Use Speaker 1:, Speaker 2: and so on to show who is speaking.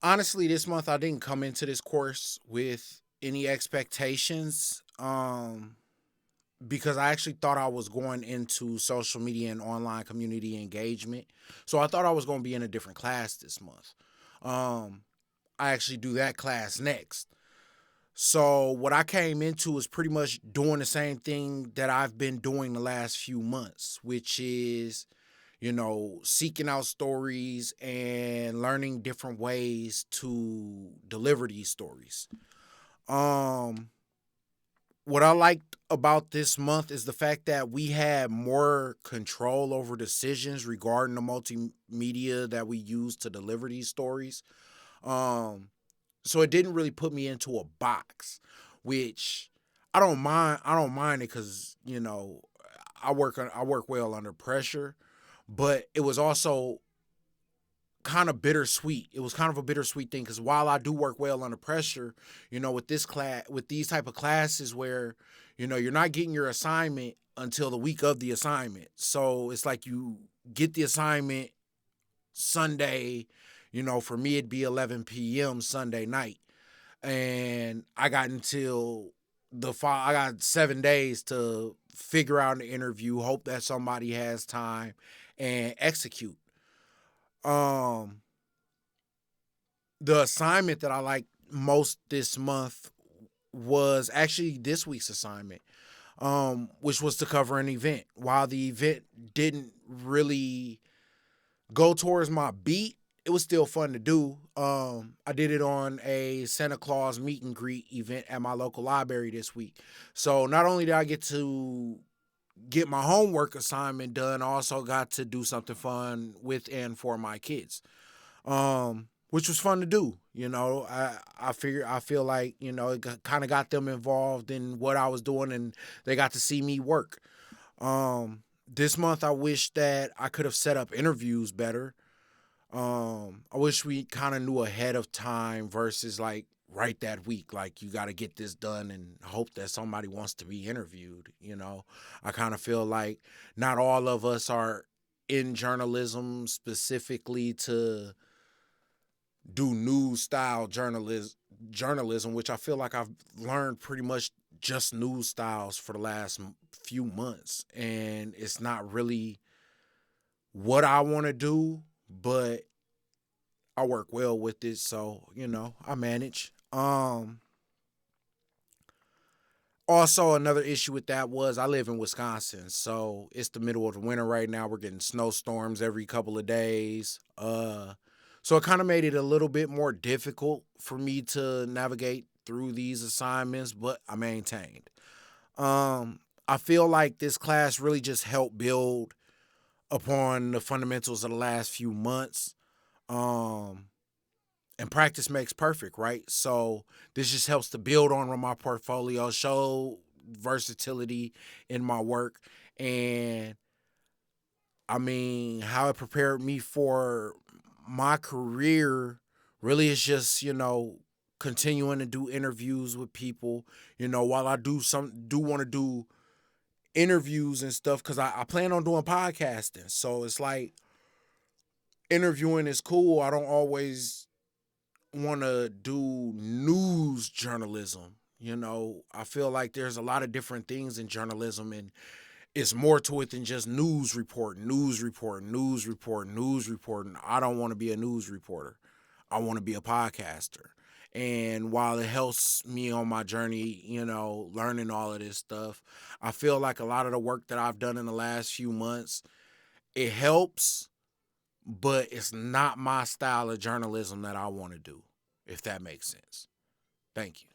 Speaker 1: Honestly, this month I didn't come into this course with any expectations. Because I actually thought I was going into social media and online community engagement. So I thought I was going to be in a different class this month. Um, I actually do that class next. So what I came into is pretty much doing the same thing that I've been doing the last few months, which is, seeking out stories and learning different ways to deliver these stories. Um, what I liked about this month is the fact that we had more control over decisions regarding the multimedia that we use to deliver these stories. Um, so it didn't really put me into a box, which I don't mind. I don't mind it because I work well under pressure, but it was also kind of bittersweet. It was kind of a bittersweet thing because while I do work well under pressure, with this class, with these type of classes where, you're not getting your assignment until the week of the assignment. So it's like you get the assignment Sunday, for me it'd be 11 p.m. Sunday night. And I got 7 days to figure out an interview, hope that somebody has time and execute. Um the assignment that I liked most this month was actually this week's assignment, which was to cover an event. While the event didn't really go towards my beat, it was still fun to do. I did it on a Santa Claus meet and greet event at my local library this week. So not only did I get to get my homework assignment done, I also got to do something fun with and for my kids, which was fun to do. I feel like it kind of got them involved in what I was doing, and they got to see me work. This month, I wish that I could have set up interviews better. I wish we kind of knew ahead of time versus like right that week. Like you got to get this done and hope that somebody wants to be interviewed. I kind of feel like not all of us are in journalism specifically to do news style journalism, which I feel like I've learned pretty much just news styles for the last few months, and it's not really what I want to do, but I work well with it, so I manage. Also, another issue with that was I live in Wisconsin, so it's the middle of the winter right now. We're getting snowstorms every couple of days. So it kind of made it a little bit more difficult for me to navigate through these assignments, but I maintained. I feel like this class really just helped build upon the fundamentals of the last few months. Um, and practice makes perfect, right? So this just helps to build on my portfolio, show versatility in my work, and I mean how it prepared me for my career. Really, is just continuing to do interviews with people. While I do want to do interviews and stuff because I plan on doing podcasting. So it's like interviewing is cool. I don't always want to do news journalism. I feel like there's a lot of different things in journalism, and it's more to it than just news report, news report, news report, news report. And I don't want to be a news reporter. I want to be a podcaster. And while it helps me on my journey, learning all of this stuff, I feel like a lot of the work that I've done in the last few months, it helps, but it's not my style of journalism that I want to do, if that makes sense. Thank you.